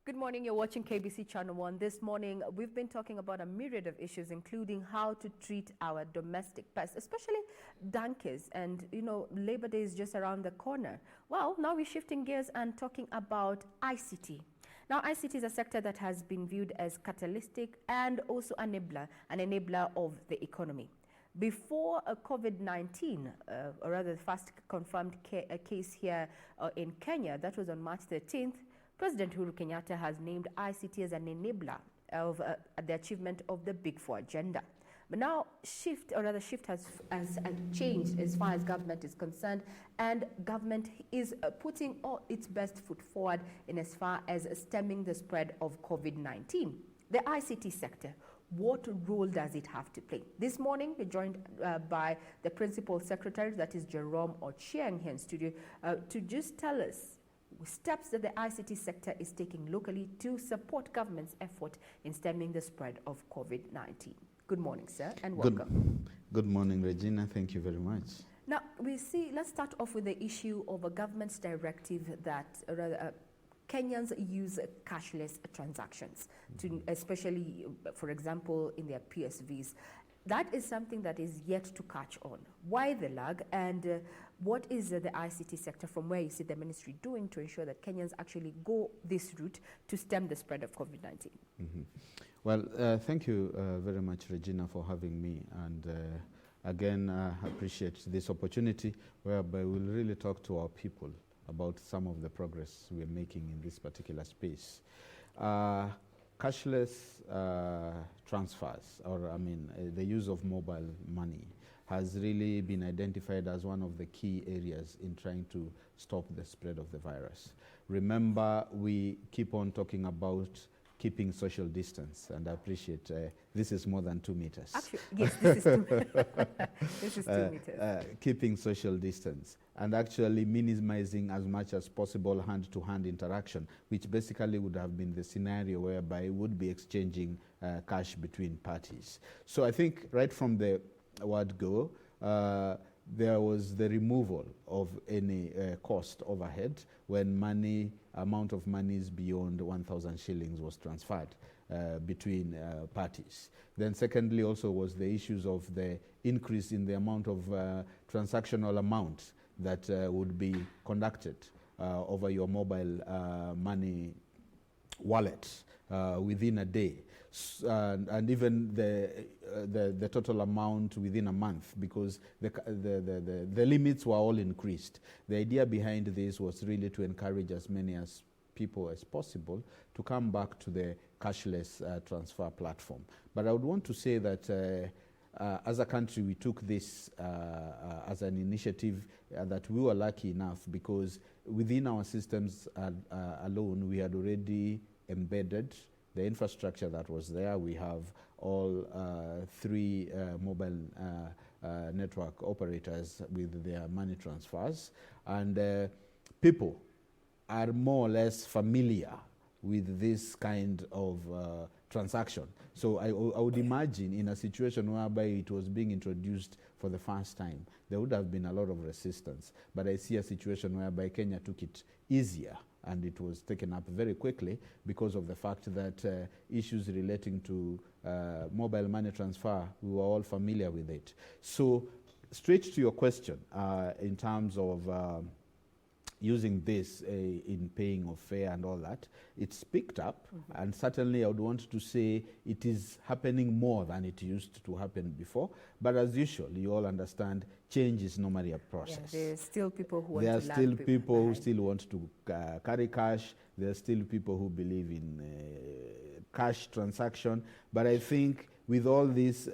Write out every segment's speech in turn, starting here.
Good morning, you're watching KBC Channel 1. This morning, we've been talking about a myriad of issues, including how to treat our domestic pests, especially donkeys. And, Labor Day is just around the corner. Well, now we're shifting gears and talking about ICT. Now, ICT is a sector that has been viewed as catalytic and also an enabler of the economy. Before COVID-19, or rather the first confirmed case here in Kenya, that was on March 13th, President Uhuru Kenyatta has named ICT as an enabler of the achievement of the Big Four agenda. But now shift has changed as far as government is concerned, and government is putting all its best foot forward in as far as stemming the spread of COVID-19. The ICT sector, what role does it have to play? This morning, we're joined by the Principal Secretary, that is Jerome Ochieng, here in studio, to just tell us steps that the ICT sector is taking locally to support government's effort in stemming the spread of COVID-19. Good morning, sir, and welcome. Good morning, Regina. Thank you very much. Now, let's start off with the issue of a government's directive that Kenyans use cashless transactions, especially, for example, in their PSVs. That is something that is yet to catch on. Why the lag, and what is the ICT sector, from where you see the ministry, doing to ensure that Kenyans actually go this route to stem the spread of COVID-19? Well, thank you very much, Regina, for having me. And again, I appreciate this opportunity whereby we'll really talk to our people about some of the progress we're making in this particular space. Cashless transfers, the use of mobile money, has really been identified as one of the key areas in trying to stop the spread of the virus. Remember, we keep on talking about keeping social distance, and I appreciate this is more than 2 meters. Actually, yes, this is 2 this is 2 meters. Keeping social distance and actually minimizing as much as possible hand-to-hand interaction, which basically would have been the scenario whereby we would be exchanging cash between parties. So I think right from the word go, there was the removal of any cost overhead when amount of monies beyond 1,000 shillings was transferred between parties. Then secondly also was the issues of the increase in the amount of transactional amount that would be conducted over your mobile money wallet within a day. And even the total amount within a month, because the limits were all increased. The idea behind this was really to encourage as many as people as possible to come back to the cashless transfer platform. But I would want to say that as a country, we took this as an initiative that we were lucky enough, because within our systems alone, we had already embedded the infrastructure that was there. We have all 3 mobile network operators with their money transfers, and people are more or less familiar with this kind of transaction. So I would imagine in a situation whereby it was being introduced for the first time, there would have been a lot of resistance. But I see a situation whereby Kenya took it easier, and it was taken up very quickly because of the fact that issues relating to mobile money transfer, we were all familiar with it. So straight to your question, in terms of using this in paying of fare and all that, it's picked up, and certainly I would want to say it is happening more than it used to happen before. But as usual, you all understand, change is normally a process. Yeah, there's still people who want to There are still people who still want to carry cash. There are still people who believe in cash transaction. But I think with all these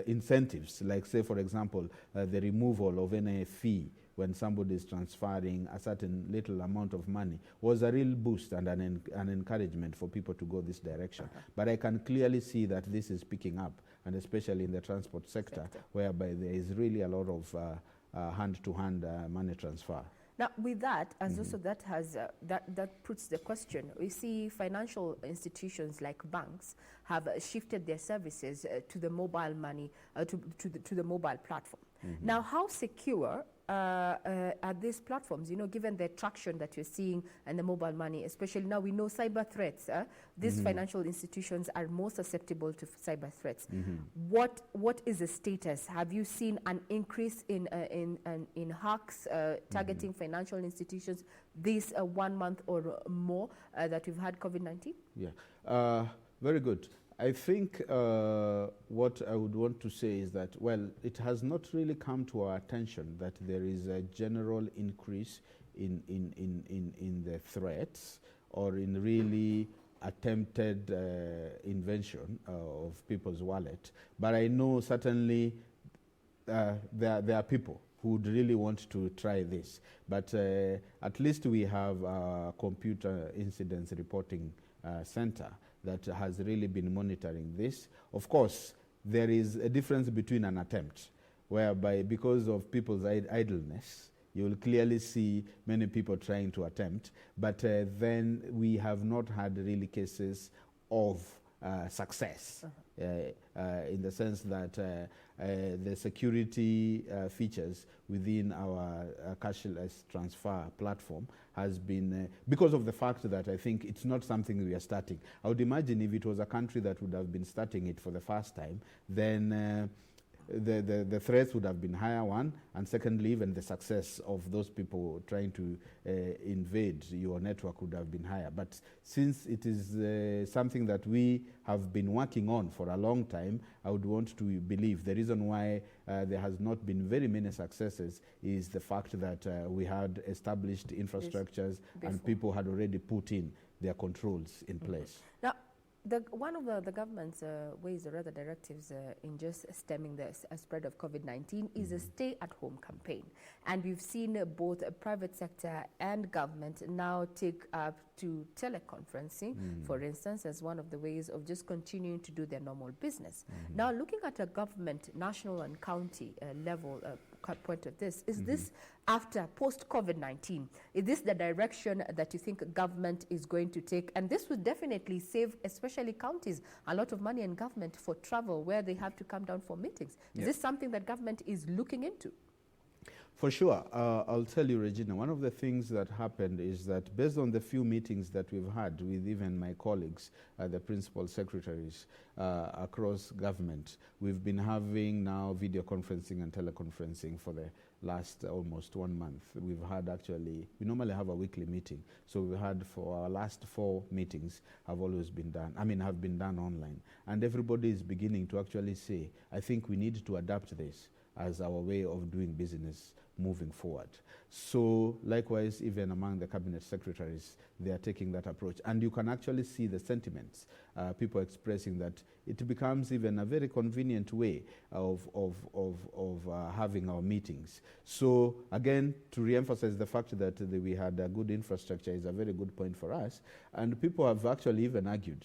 incentives, like say, for example, the removal of any fee when somebody is transferring a certain little amount of money, was a real boost and an encouragement for people to go this direction. But I can clearly see that this is picking up, and especially in the transport sector, whereby there is really a lot of hand-to-hand money transfer. Now, with that, as also that has that puts the question. We see financial institutions like banks have shifted their services to the mobile money, to the mobile platform. Now, how secure are these platforms, given the traction that you're seeing and the mobile money, especially now we know cyber threats, these financial institutions are more susceptible to cyber threats. What is the status? Have you seen an increase in hacks targeting financial institutions this 1 month or more that we've had COVID-19? Yeah, very good. I think what I would want to say is that, well, it has not really come to our attention that there is a general increase in the threats or in really attempted invention of people's wallet. But I know certainly there are people who would really want to try this. But at least we have a computer incidents reporting center that has really been monitoring this. Of course, there is a difference between an attempt, whereby because of people's idleness, you will clearly see many people trying to attempt, but then we have not had really cases of success in the sense that the security features within our cashless transfer platform has been, because of the fact that I think it's not something we are starting. I would imagine if it was a country that would have been starting it for the first time, then the threats would have been higher, one, and secondly, even the success of those people trying to invade your network would have been higher. But since it is something that we have been working on for a long time, I would want to believe the reason why there has not been very many successes is the fact that we had established infrastructures and people had already put in their controls in place. Now, one of the government's ways or rather directives in just stemming the spread of COVID-19 is a stay-at-home campaign. And we've seen both private sector and government now take up to teleconferencing, for instance, as one of the ways of just continuing to do their normal business. Now, looking at a government, national and county level point of this, is this after post-COVID-19? Is this the direction that you think government is going to take? And this would definitely save, especially counties, a lot of money in government for travel where they have to come down for meetings. Is this something that government is looking into? For sure. I'll tell you, Regina, one of the things that happened is that based on the few meetings that we've had with even my colleagues, the principal secretaries across government, we've been having now video conferencing and teleconferencing for the last almost 1 month. We've had we normally have a weekly meeting. So we had for our last 4 meetings have been done online. And everybody is beginning to actually say, I think we need to adapt this as our way of doing business moving forward. So likewise, even among the cabinet secretaries, they are taking that approach. And you can actually see the sentiments, people expressing that it becomes even a very convenient way of having our meetings. So again, to re-emphasize the fact that we had a good infrastructure is a very good point for us. And people have actually even argued.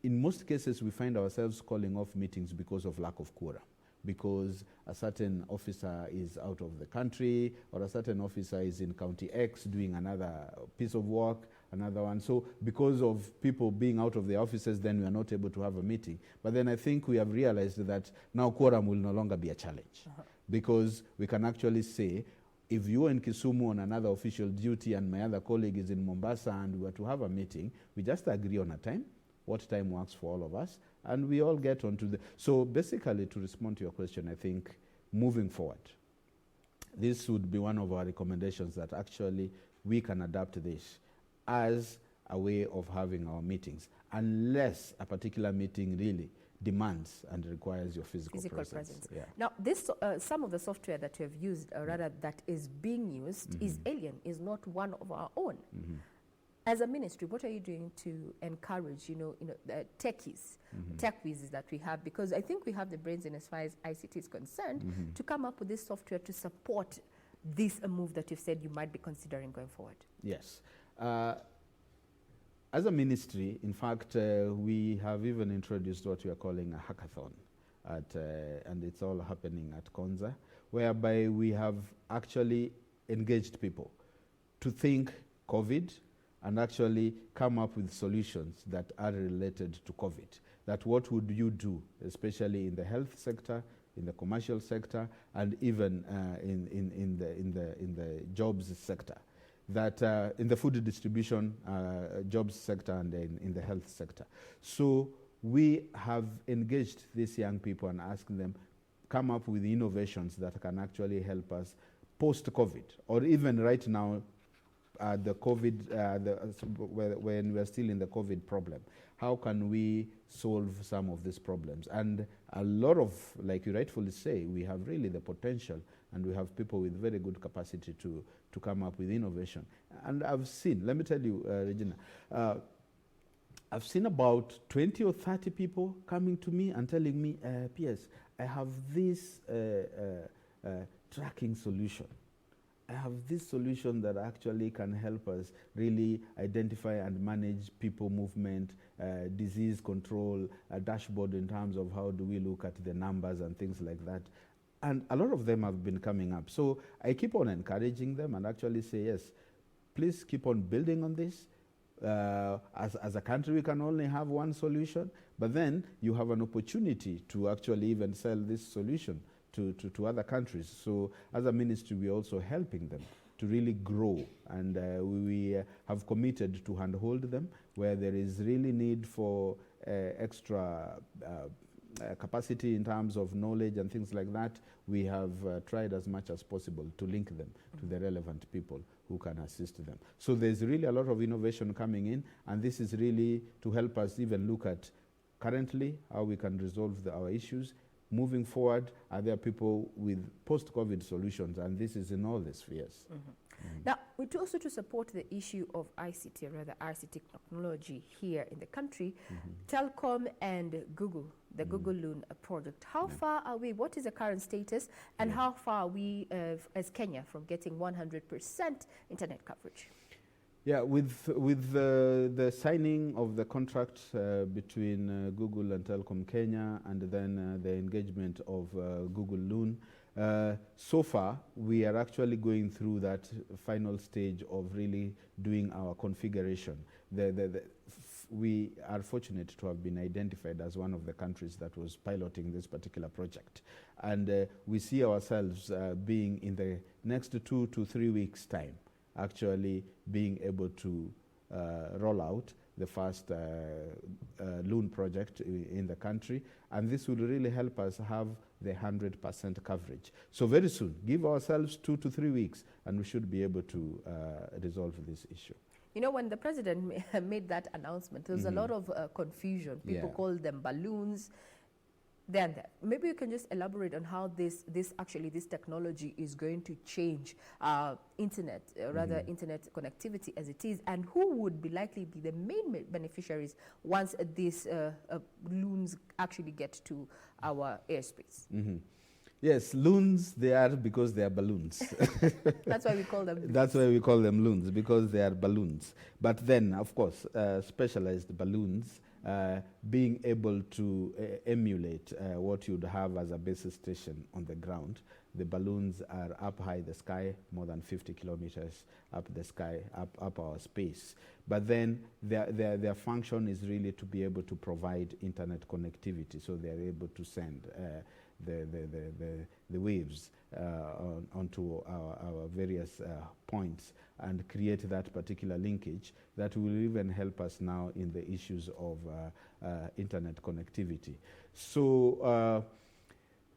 In most cases, we find ourselves calling off meetings because of lack of quorum, because a certain officer is out of the country or a certain officer is in County X doing another piece of work, another one. So because of people being out of their offices, then we are not able to have a meeting. But then I think we have realized that now quorum will no longer be a challenge because we can actually say, if you are in Kisumu on another official duty and my other colleague is in Mombasa and we were to have a meeting, we just agree on a time, what time works for all of us, and we all get onto the... So basically, to respond to your question, I think moving forward, this would be one of our recommendations that actually we can adapt this as a way of having our meetings, unless a particular meeting really demands and requires your physical presence. Yeah. Now, this some of the software that you have used, or rather that is being used, is alien, is not one of our own. As a ministry, what are you doing to encourage, the techies, tech whizzes that we have? Because I think we have the brains in as far as ICT is concerned to come up with this software to support this move that you've said you might be considering going forward. Yes. As a ministry, in fact, we have even introduced what we are calling a hackathon, and it's all happening at Konza, whereby we have actually engaged people to think COVID and actually come up with solutions that are related to COVID. That what would you do, especially in the health sector, in the commercial sector, and even in the jobs sector. That in the food distribution jobs sector and in the health sector. So we have engaged these young people and asked them come up with innovations that can actually help us post-COVID, or even right now, the COVID, when we're still in the COVID problem. How can we solve some of these problems? And a lot of, like you rightfully say, we have really the potential, and we have people with very good capacity to come up with innovation. And I've seen, let me tell you, Regina, I've seen about 20 or 30 people coming to me and telling me, PS, I have this tracking solution. I have this solution that actually can help us really identify and manage people movement, disease control, a dashboard in terms of how do we look at the numbers and things like that. And a lot of them have been coming up. So I keep on encouraging them and actually say, yes, please keep on building on this. As a country, we can only have one solution, but then you have an opportunity to actually even sell this solution to other countries. So as a ministry, we're also helping them to really grow, and we have committed to handhold them where there is really need for extra capacity in terms of knowledge and things like that. We have tried as much as possible to link them to the relevant people who can assist them. So there's really a lot of innovation coming in, and this is really to help us even look at currently how we can resolve our issues. Moving forward, are there people with post-COVID solutions? And this is in all the spheres. Now, also to support the issue of ICT, or rather ICT technology here in the country, Telcom and Google, the Google Loon project. How far are we? What is the current status? And how far are we as Kenya from getting 100% internet coverage? Yeah, with the signing of the contract between Google and Telecom Kenya, and then the engagement of Google Loon, so far we are actually going through that final stage of really doing our configuration. We are fortunate to have been identified as one of the countries that was piloting this particular project, and we see ourselves being in the next 2 to 3 weeks' time actually being able to roll out the first Loon project in the country, and this will really help us have the 100% coverage. So very soon, give ourselves 2 to 3 weeks, and we should be able to resolve this issue. You know, when the president made that announcement, there was a lot of confusion. People called them balloons. Then maybe you can just elaborate on how this technology is going to change internet, rather internet connectivity as it is, and who would be likely be the main beneficiaries once these loons actually get to our airspace. Yes, loons, they are because they are balloons. That's why we call them loons. That's why we call them loons, because they are balloons. But then, of course, specialized balloons, being able to emulate what you'd have as a base station on the ground. The balloons are up high the sky, more than 50 kilometers up the sky, up our space. But then their function is really to be able to provide internet connectivity, so they're able to send the waves onto our various points and create that particular linkage that will even help us now in the issues of internet connectivity. So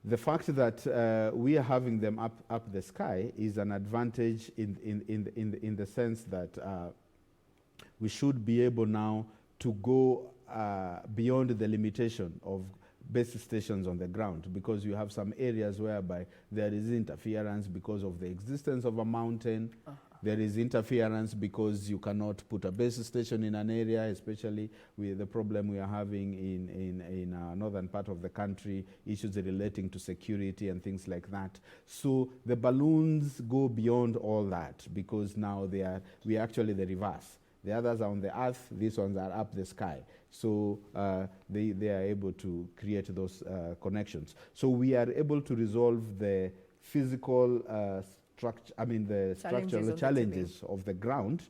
the fact that we are having them up the sky is an advantage in the sense that we should be able now to go beyond the limitation of base stations on the ground, because you have some areas whereby there is interference because of the existence of a mountain. There is interference because you cannot put a base station in an area, especially with the problem we are having in northern part of the country, issues relating to security and things like that. So the balloons go beyond all that, because now we are actually the reverse. The others are on the earth, these ones are up the sky. So they are able to create those connections. So we are able to resolve the physical structural challenges of the ground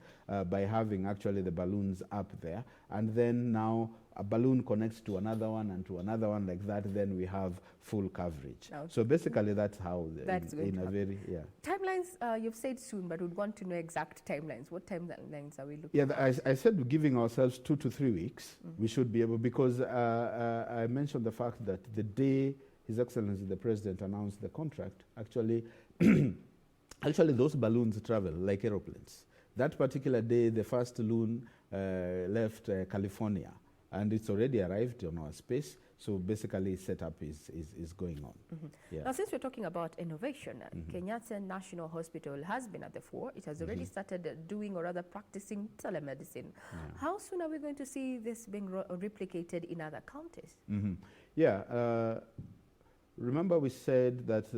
by having actually the balloons up there, and then now a balloon connects to another one and to another one like that, then we have full coverage. Okay. So basically that's how Timelines, you've said soon, but we'd want to know exact timelines. What timelines are we looking at? Yeah, I said giving ourselves 2 to 3 weeks, we should be able, because I mentioned the fact that the day His Excellency the President announced the contract, actually those balloons travel like aeroplanes. That particular day, the first Loon left California, and it's already arrived on our space. So basically, setup is going on. Yeah. Now, since we're talking about innovation, Kenyatta National Hospital has been at the fore. It has already started doing, or rather practicing, telemedicine. How soon are we going to see this being replicated in other counties? Remember we said that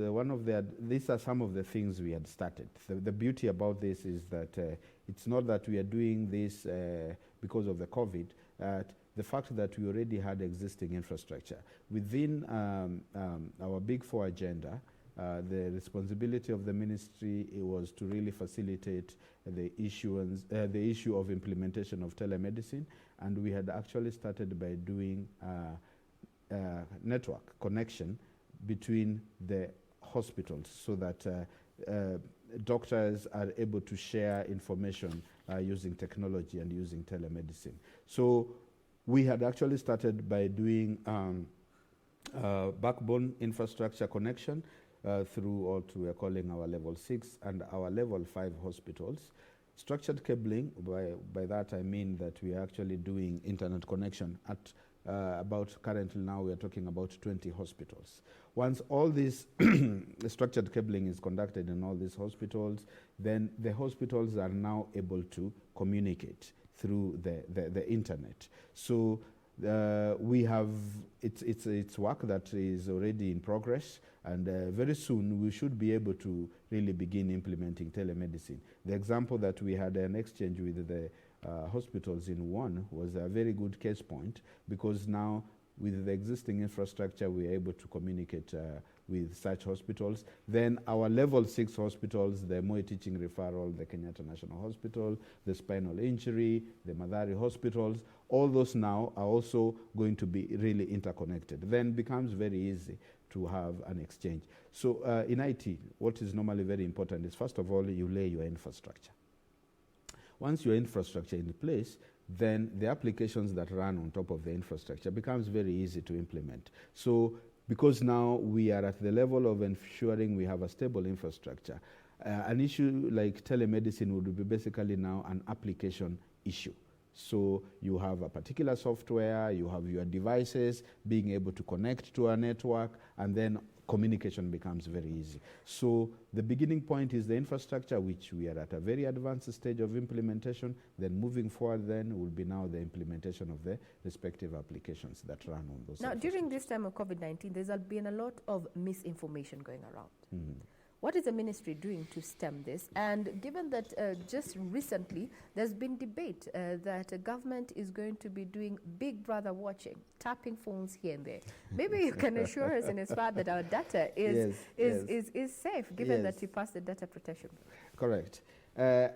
these are some of the things we had started. The beauty about this is that it's not that we are doing this because of the COVID. The fact that we already had existing infrastructure. Within our Big Four agenda, the responsibility of the ministry was to really facilitate the issue of implementation of telemedicine, and we had actually started by doing network connection between the hospitals so that doctors are able to share information using technology and using telemedicine. So we had actually started by doing backbone infrastructure connection through what we are calling our level 6 and our level 5 hospitals. Structured cabling, by that I mean that we are actually doing internet connection at currently now we are talking about 20 hospitals. Once all this structured cabling is conducted in all these hospitals, then the hospitals are now able to communicate through the internet. So we have, it's work that is already in progress, and very soon we should be able to really begin implementing telemedicine. The example that we had an exchange with the hospitals in one was a very good case point, because now with the existing infrastructure we are able to communicate with such hospitals. Then our level 6 hospitals, the Moi Teaching Referral, the Kenyatta National Hospital, the Spinal Injury, the Madari hospitals, all those now are also going to be really interconnected. Then becomes very easy to have an exchange. So in IT, what is normally very important is, first of all, you lay your infrastructure. Once your infrastructure is in place, then the applications that run on top of the infrastructure becomes very easy to implement. So because now we are at the level of ensuring we have a stable infrastructure, an issue like telemedicine would be basically now an application issue. So you have a particular software, you have your devices being able to connect to a network, and then communication becomes very easy. So the beginning point is the infrastructure, which we are at a very advanced stage of implementation. Then moving forward then will be now the implementation of the respective applications that run on those. Now, during this time of COVID-19, there's been a lot of misinformation going around. What is the ministry doing to stem this? And given that just recently there's been debate that the government is going to be doing Big Brother watching, tapping phones here and there. Maybe you can assure us in as far that our data is safe, given that you passed the data protection. Correct. I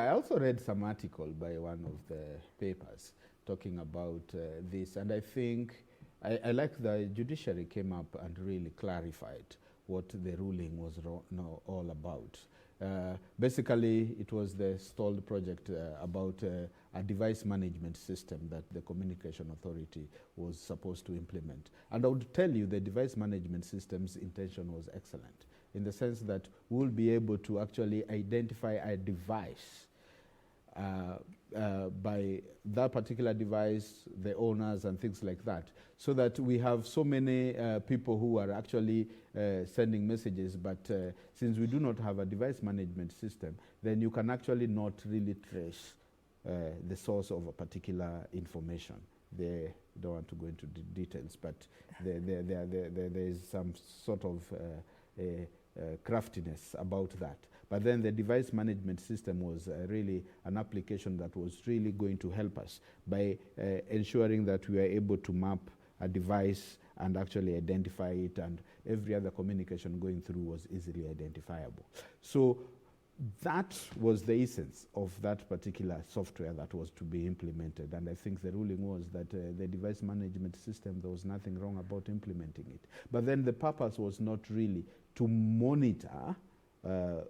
also read some article by one of the papers talking about this, and I think I like the judiciary came up and really clarified what the ruling was all about. Basically, it was the stalled project about a device management system that the Communication Authority was supposed to implement. And I would tell you the device management system's intention was excellent, in the sense that we'll be able to actually identify a device by that particular device, the owners and things like that, so that we have so many people who are actually sending messages, but since we do not have a device management system, then you can actually not really trace the source of a particular information. They don't want to go into details, but there is some sort of craftiness about that. But then the device management system was really an application that was really going to help us by ensuring that we are able to map a device and actually identify it, and every other communication going through was easily identifiable. So that was the essence of that particular software that was to be implemented, and I think the ruling was that the device management system, there was nothing wrong about implementing it. But then the purpose was not really to monitor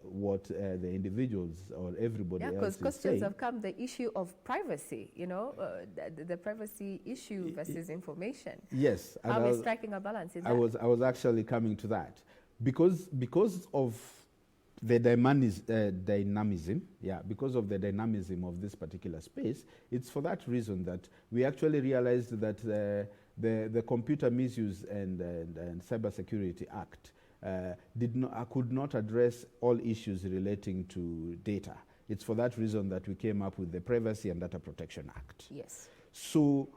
what the individuals or everybody else is saying. Because questions have come, the issue of privacy, the privacy issue versus information. Yes. How are we striking a balance in that? I was actually coming to that. Because of the dynamism of this particular space, it's for that reason that we actually realized that the Computer Misuse and Cybersecurity Act could not address all issues relating to data. It's for that reason that we came up with the Privacy and Data Protection Act. Yes. So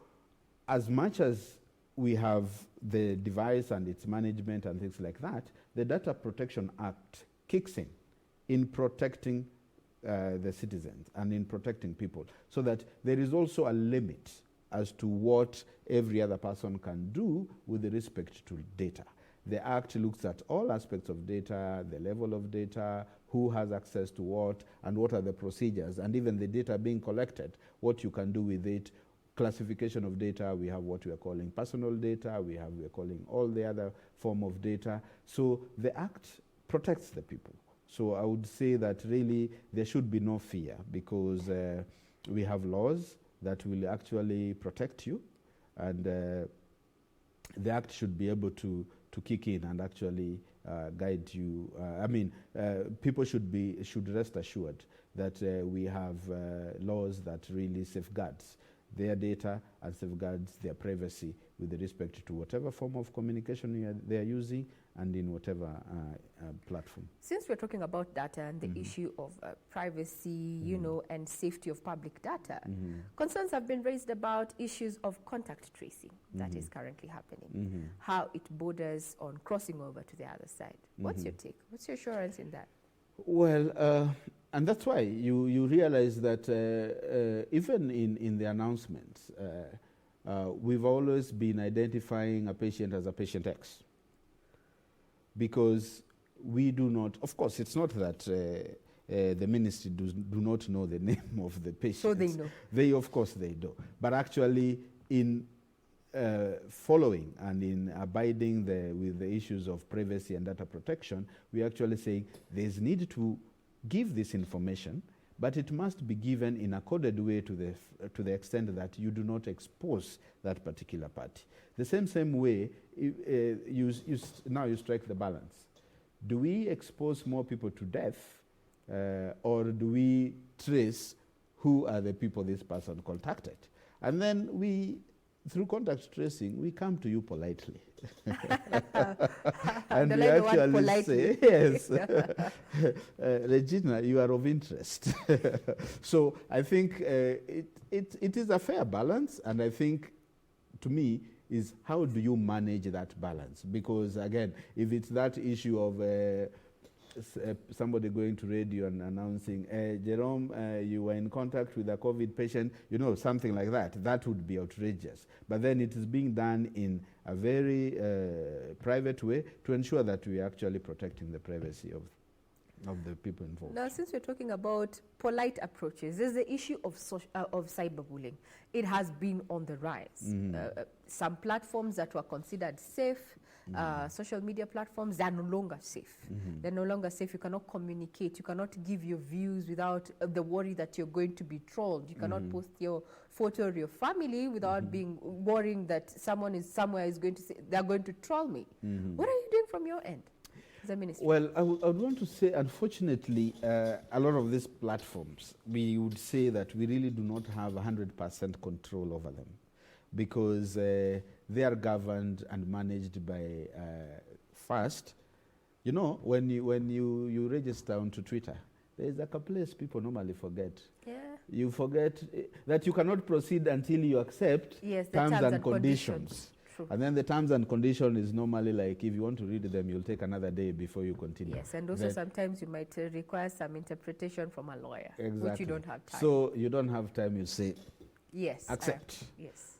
as much as we have the device and its management and things like that, the Data Protection Act kicks in protecting the citizens and in protecting people, so that there is also a limit as to what every other person can do with respect to data. The Act looks at all aspects of data, the level of data, who has access to what are the procedures, and even the data being collected, what you can do with it. Classification of data, we have what we are calling personal data, we are calling all the other form of data. So the Act protects the people. So I would say that really there should be no fear, because we have laws that will actually protect you, and the Act should be able to kick in and actually guide you. People should rest assured that we have laws that really safeguards their data and safeguards their privacy with respect to whatever form of communication they are using and in whatever platform. Since we're talking about data and the issue of privacy, and safety of public data, concerns have been raised about issues of contact tracing that is currently happening, how it borders on crossing over to the other side. What's your take? What's your assurance in that? Well, and that's why you realize that even in the announcements, we've always been identifying a patient as a patient X. Because we do not, of course, it's not that the ministry do not know the name of the patient. So they know. Of course, they do. But actually, in following and in abiding with the issues of privacy and data protection, we actually say there's need to give this information, but it must be given in a coded way to the extent that you do not expose that particular party. The same way, now you strike the balance. Do we expose more people to death, or do we trace who are the people this person contacted? And then through contact tracing, we come to you politely. And we actually say, yes, Regina, you are of interest. So I think it is a fair balance, and I think, to me, is how do you manage that balance? Because again, if it's that issue of somebody going to radio and announcing, Jerome, you were in contact with a COVID patient, something like that, that would be outrageous. But then it is being done in a very private way to ensure that we are actually protecting the privacy of the people involved. Now, since we're talking about polite approaches, there's the issue of cyberbullying. It has been on the rise. Some platforms that were considered safe, social media platforms, they're no longer safe. They're no longer safe. You cannot communicate. You cannot give your views without the worry that you're going to be trolled. You cannot post your photo of your family without worrying that someone is somewhere is going to say, they're going to troll me. What are you doing from your end? Well, I would want to say, unfortunately, a lot of these platforms, we would say that we really do not have 100% control over them, because they are governed and managed by, first, when you register onto Twitter, there is a place people normally forget. Yeah. You forget that you cannot proceed until you accept terms and conditions. True. And then the terms and conditions is normally like, if you want to read them, you'll take another day before you continue. Yes, and also sometimes you might require some interpretation from a lawyer, exactly. Which you don't have time. So you don't have time, you say, yes, accept. yes.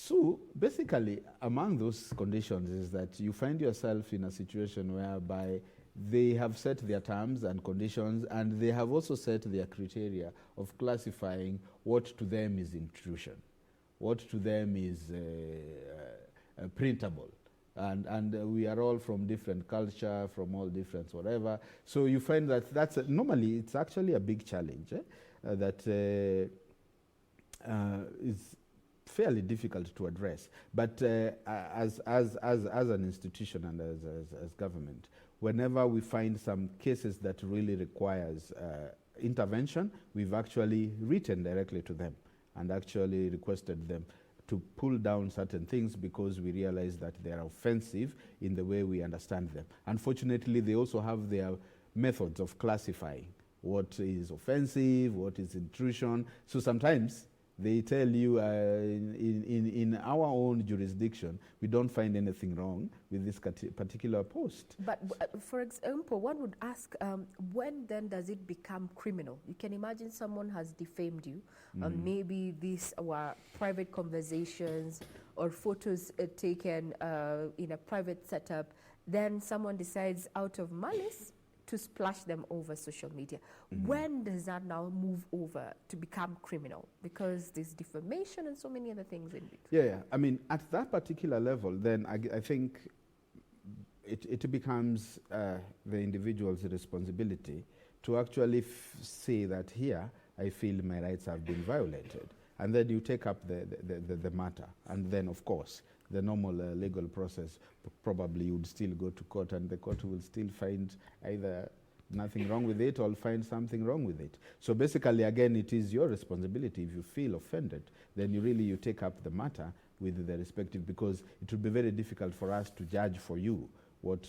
So basically, among those conditions is that you find yourself in a situation whereby they have set their terms and conditions, and they have also set their criteria of classifying what to them is intrusion, what to them is printable. And we are all from different culture, from all different whatever. So you find that normally it's actually a big challenge that is fairly difficult to address. But as an institution and as government, whenever we find some cases that really requires intervention, we've actually written directly to them and actually requested them to pull down certain things because we realize that they are offensive in the way we understand them. Unfortunately, they also have their methods of classifying what is offensive, what is intrusion. So sometimes they tell you in our own jurisdiction, we don't find anything wrong with this particular post. But for example, one would ask, when then does it become criminal? You can imagine someone has defamed you. Maybe these were private conversations or photos taken in a private setup. Then someone decides out of malice to splash them over social media. When does that now move over to become criminal? Because there's defamation and so many other things in between. Yeah. I mean, at that particular level, then I think it becomes the individual's responsibility to actually say that here, I feel my rights have been violated. And then you take up the matter. And then, of course, the normal legal process probably would still go to court, and the court will still find either nothing wrong with it or find something wrong with it. So basically, again, it is your responsibility. If you feel offended, then you take up the matter with the respective, because it would be very difficult for us to judge for you what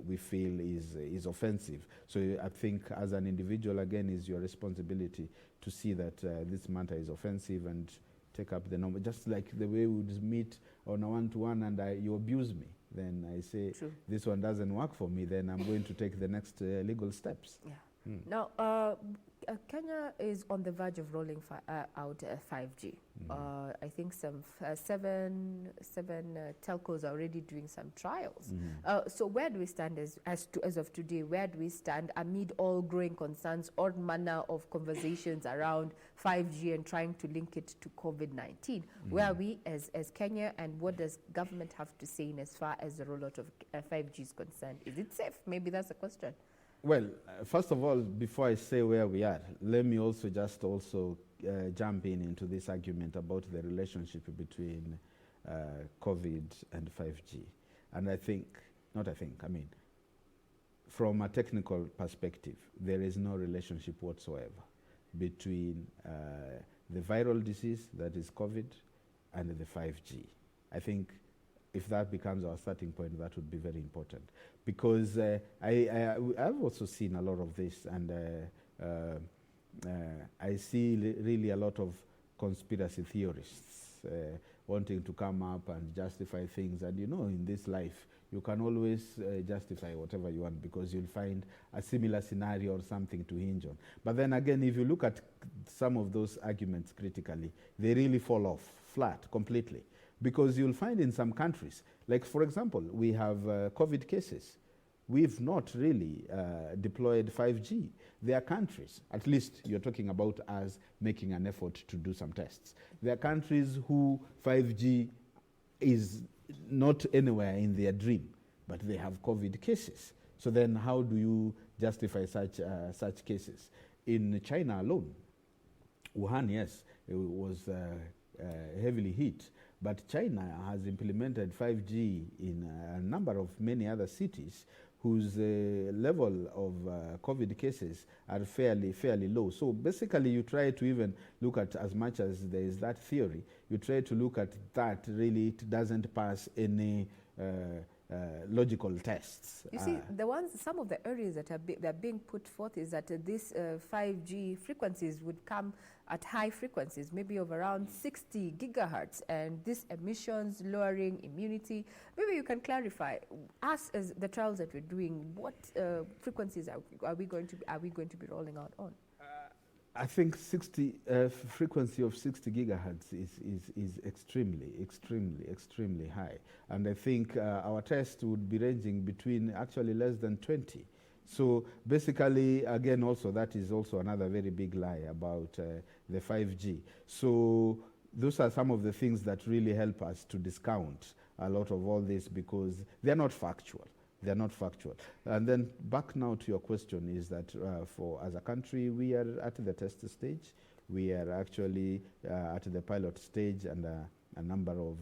we feel is offensive. So I think as an individual, again, is your responsibility to see that this matter is offensive and take up the normal, just like the way we would meet on a one-to-one and you abuse me. Then I say, True. This one doesn't work for me, then I'm going to take the next legal steps. Yeah. Now, Kenya is on the verge of rolling out 5G. I think some seven telcos are already doing some trials. So where do we stand as of today? Where do we stand amid all growing concerns, all manner of conversations around 5G and trying to link it to COVID-19? Where are we as Kenya, and what does government have to say in as far as the rollout of 5G is concerned? Is it safe? Maybe that's the question. Well, first of all, before I say where we are, let me also jump into this argument about the relationship between COVID and 5G. And I mean, from a technical perspective, there is no relationship whatsoever between the viral disease, that is COVID, and the 5G. I think if that becomes our starting point, that would be very important. Because I've also seen a lot of this, and I see really a lot of conspiracy theorists wanting to come up and justify things. And in this life, you can always justify whatever you want, because you'll find a similar scenario or something to hinge on. But then again, if you look at some of those arguments critically, they really fall off flat completely. Because you'll find in some countries, like for example, we have COVID cases. We've not really deployed 5G. There are countries, at least you're talking about us making an effort to do some tests. There are countries who 5G is not anywhere in their dream, but they have COVID cases. So then how do you justify such cases? In China alone, Wuhan, yes, it was heavily hit. But China has implemented 5G in a number of many other cities whose level of COVID cases are fairly low. So basically you try to even look at, as much as there is that theory, you try to look at that really it doesn't pass any logical tests. You see, some of the areas that are being put forth is that these 5G frequencies would come at high frequencies, maybe of around 60 gigahertz, and this emissions, lowering immunity. Maybe you can clarify, us as the trials that we're doing, what frequencies are we going to be rolling out on? I think frequency of 60 gigahertz is extremely high. And I think our test would be ranging between actually less than 20. So basically, again, also that is also another very big lie about the 5G. So those are some of the things that really help us to discount a lot of all this, because they're not factual. They're not factual. And then back now to your question is that as a country, we are at the test stage. We are actually at the pilot stage, and a number of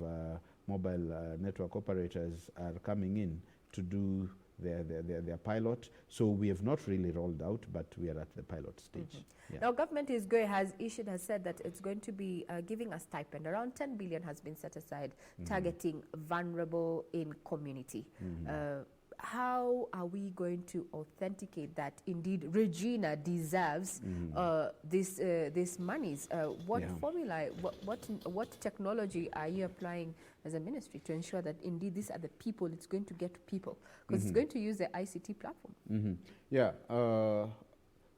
mobile network operators are coming in to do their pilot. So we have not really rolled out, but we are at the pilot stage. Yeah. Now, government has said that it's going to be giving a stipend. Around 10 billion has been set aside, targeting vulnerable in community. How are we going to authenticate that indeed Regina deserves this monies? What formula, what technology are you applying as a ministry to ensure that indeed these are the people it's going to get to people? Because it's going to use the ICT platform.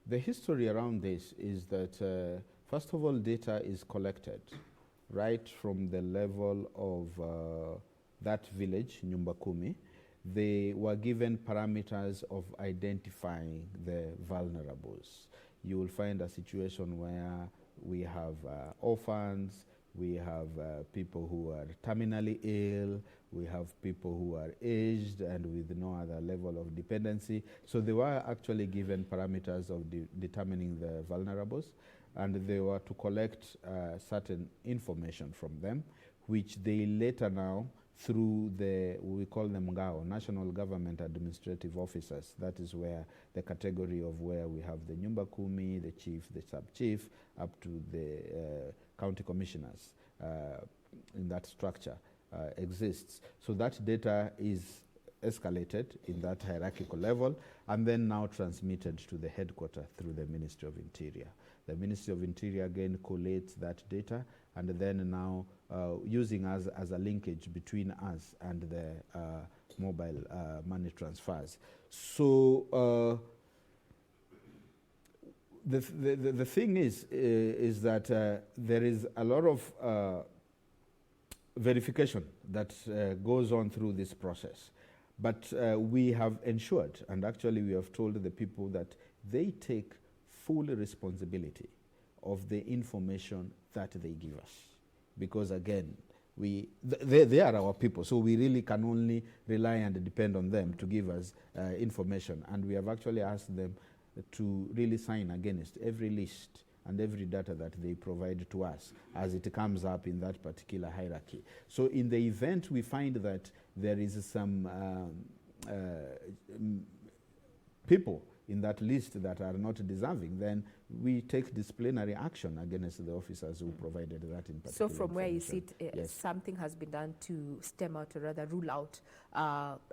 The history around this is that first of all, data is collected right from the level of that village, Nyumba Kumi. They were given parameters of identifying the vulnerables. You will find a situation where we have orphans, we have people who are terminally ill, we have people who are aged and with no other level of dependency. So they were actually given parameters of determining the vulnerables, and they were to collect certain information from them, which they later now, through we call them GAO, National Government Administrative Officers. That is where the category of where we have the Nyumba Kumi, the chief, the sub-chief, up to the county commissioners in that structure exists. So that data is escalated in that hierarchical level and then now transmitted to the headquarters through the Ministry of Interior. The Ministry of Interior again collates that data and then now using us as a linkage between us and the mobile money transfers. So the thing is that there is a lot of verification that goes on through this process. But we have ensured, and actually we have told the people that they take full responsibility of the information that they give us. Because again, they are our people, so we really can only rely and depend on them to give us information. And we have actually asked them to really sign against every list and every data that they provide to us as it comes up in that particular hierarchy. So in the event we find that there is some people in that list that are not deserving, then we take disciplinary action against the officers who provided that in particular. So from where you sit, yes, something has been done to stem out or rather rule out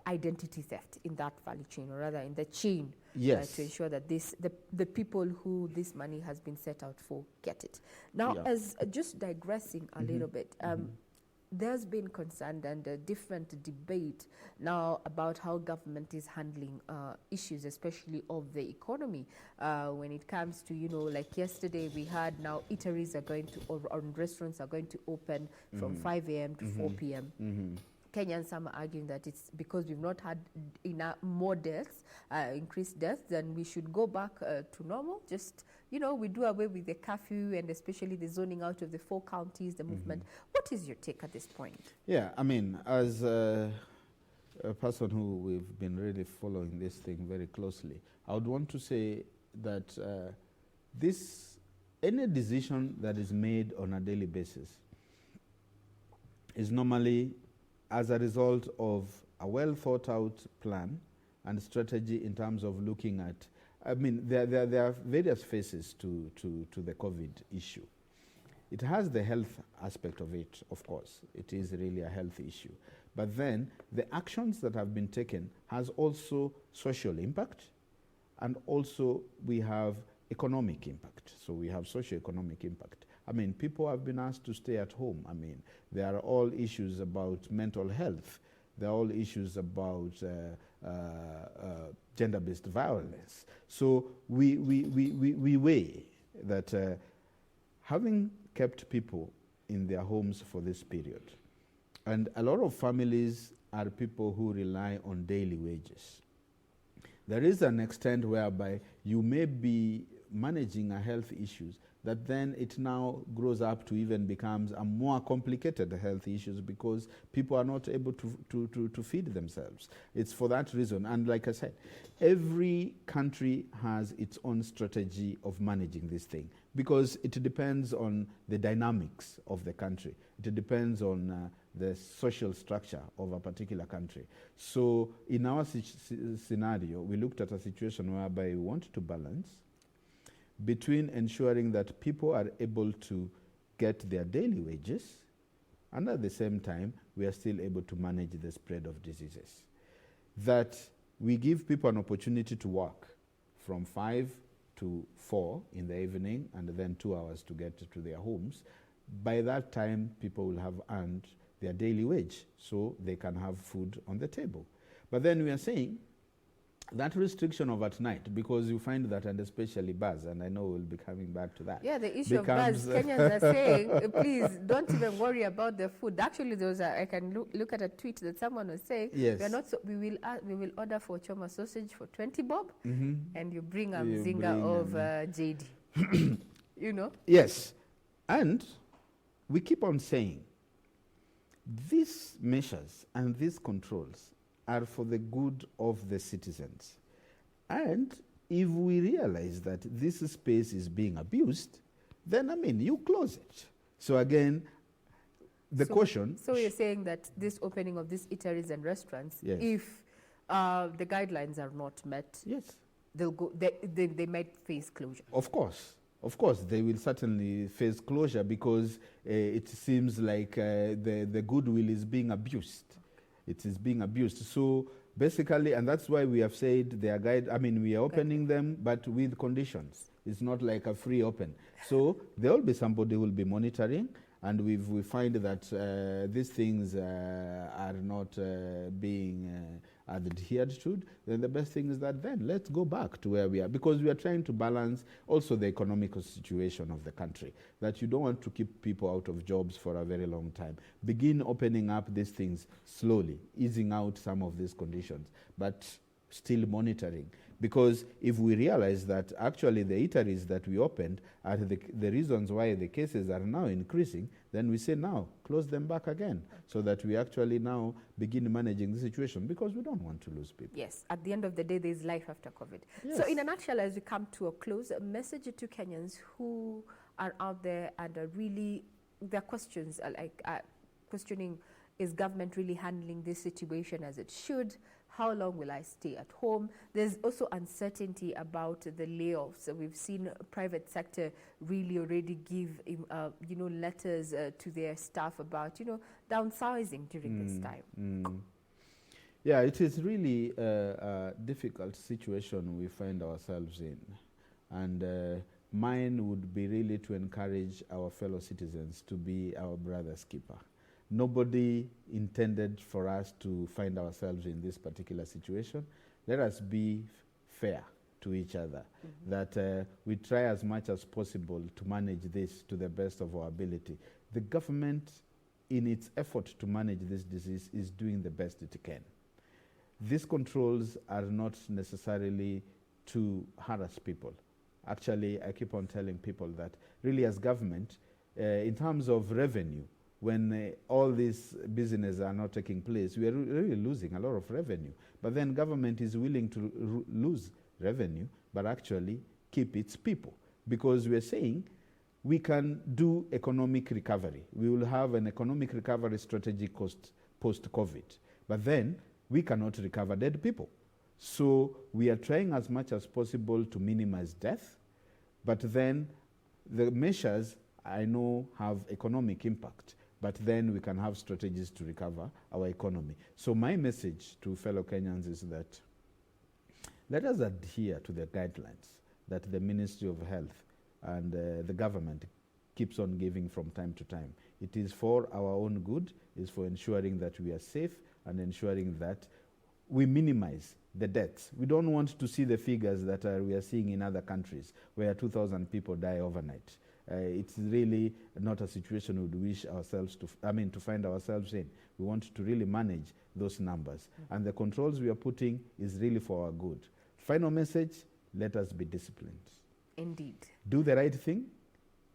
identity theft in that value chain, or rather in the chain, yes, to ensure that the people who this money has been set out for get it. Now, as just digressing a little bit, there's been concern and a different debate now about how government is handling issues, especially of the economy. When it comes to, like yesterday we had now eateries are going to, or restaurants are going to open from 5 a.m. to 4 p.m. Kenyans, some are arguing that it's because we've not had enough more deaths, increased deaths, then we should go back to normal. Just, we do away with the curfew and especially the zoning out of the 4 counties, the movement. What is your take at this point? Yeah, I mean, as a person who we've been really following this thing very closely, I would want to say that any decision that is made on a daily basis is normally as a result of a well thought out plan and strategy in terms of looking at, I mean, there are various phases to the COVID issue. It has the health aspect of it, of course. It is really a health issue. But then the actions that have been taken has also social impact, and also we have economic impact. So we have socio-economic impact. I mean, people have been asked to stay at home. I mean, there are all issues about mental health. There are all issues about gender-based violence. So we weigh that having kept people in their homes for this period, and a lot of families are people who rely on daily wages. There is an extent whereby you may be managing a health issues that then it now grows up to even becomes a more complicated health issues because people are not able to feed themselves. It's for that reason. And like I said, every country has its own strategy of managing this thing because it depends on the dynamics of the country. It depends on the social structure of a particular country. So in our scenario, we looked at a situation whereby we want to balance between ensuring that people are able to get their daily wages, and at the same time, we are still able to manage the spread of diseases. That we give people an opportunity to work from 5 to 4 in the evening and then 2 hours to get to their homes. By that time, people will have earned their daily wage, so they can have food on the table. But then we are saying that restriction of at night, because you find that, and especially bars, and I know we'll be coming back to that. Yeah, the issue of bars, Kenyans are saying, please don't even worry about the food. Actually, I can look at a tweet that someone was saying, yes, we will order for choma sausage for 20 bob, and you bring a mzinga of JD. You know? Yes, and we keep on saying, these measures and these controls are for the good of the citizens. And if we realize that this space is being abused, then, I mean, you close it. So again, the caution... So you're saying that this opening of these eateries and restaurants, yes, if the guidelines are not met, yes, they might face closure? Of course. Of course, they will certainly face closure because it seems like the goodwill is being abused. It is being abused. So basically, and that's why we have said we are opening them, but with conditions. It's not like a free open. So there will be somebody who will be monitoring, and if we find that these things are not being adhered to, then the best thing is that then let's go back to where we are, because we are trying to balance also the economical situation of the country, that you don't want to keep people out of jobs for a very long time. Begin opening up these things slowly, easing out some of these conditions, but still monitoring. Because if we realize that actually the eateries that we opened are the reasons why the cases are now increasing, then we say now, close them back again, so that we actually now begin managing the situation, because we don't want to lose people. Yes, at the end of the day, there's life after COVID. Yes. So in a nutshell, as we come to a close, a message to Kenyans who are out there and are really, their questions are like questioning, is government really handling this situation as it should? How long will I stay at home? There's also uncertainty about the layoffs. So we've seen private sector really already give, letters to their staff about, downsizing during this time. Yeah, it is really a difficult situation we find ourselves in. And mine would be really to encourage our fellow citizens to be our brother's keeper. Nobody intended for us to find ourselves in this particular situation. Let us be fair to each other, that we try as much as possible to manage this to the best of our ability. The government, in its effort to manage this disease, is doing the best it can. These controls are not necessarily to harass people. Actually, I keep on telling people that really as government, in terms of revenue, when all these businesses are not taking place, we are really losing a lot of revenue. But then government is willing to lose revenue, but actually keep its people. Because we are saying we can do economic recovery. We will have an economic recovery strategy post-COVID. But then we cannot recover dead people. So we are trying as much as possible to minimize death. But then the measures, I know, have economic impact. But then we can have strategies to recover our economy. So my message to fellow Kenyans is that let us adhere to the guidelines that the Ministry of Health and the government keeps on giving from time to time. It is for our own good, it's for ensuring that we are safe and ensuring that we minimize the deaths. We don't want to see the figures that we are seeing in other countries where 2,000 people die overnight. It's really not a situation we would wish ourselves to find ourselves in. We want to really manage those numbers. And the controls we are putting is really for our good. Final message, let us be disciplined. Indeed. Do the right thing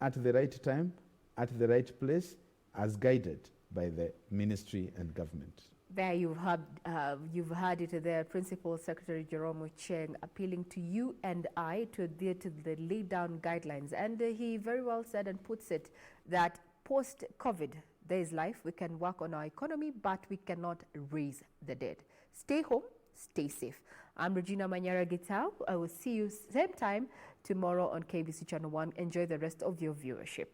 at the right time, at the right place, as guided by the ministry and government. There you've heard it there, Principal Secretary Jerome Ochieng appealing to you and I to adhere to the laid down guidelines. And he very well said and puts it that post-COVID, there is life. We can work on our economy, but we cannot raise the dead. Stay home, stay safe. I'm Regina Manyara Gitao. I will see you same time tomorrow on KBC Channel 1. Enjoy the rest of your viewership.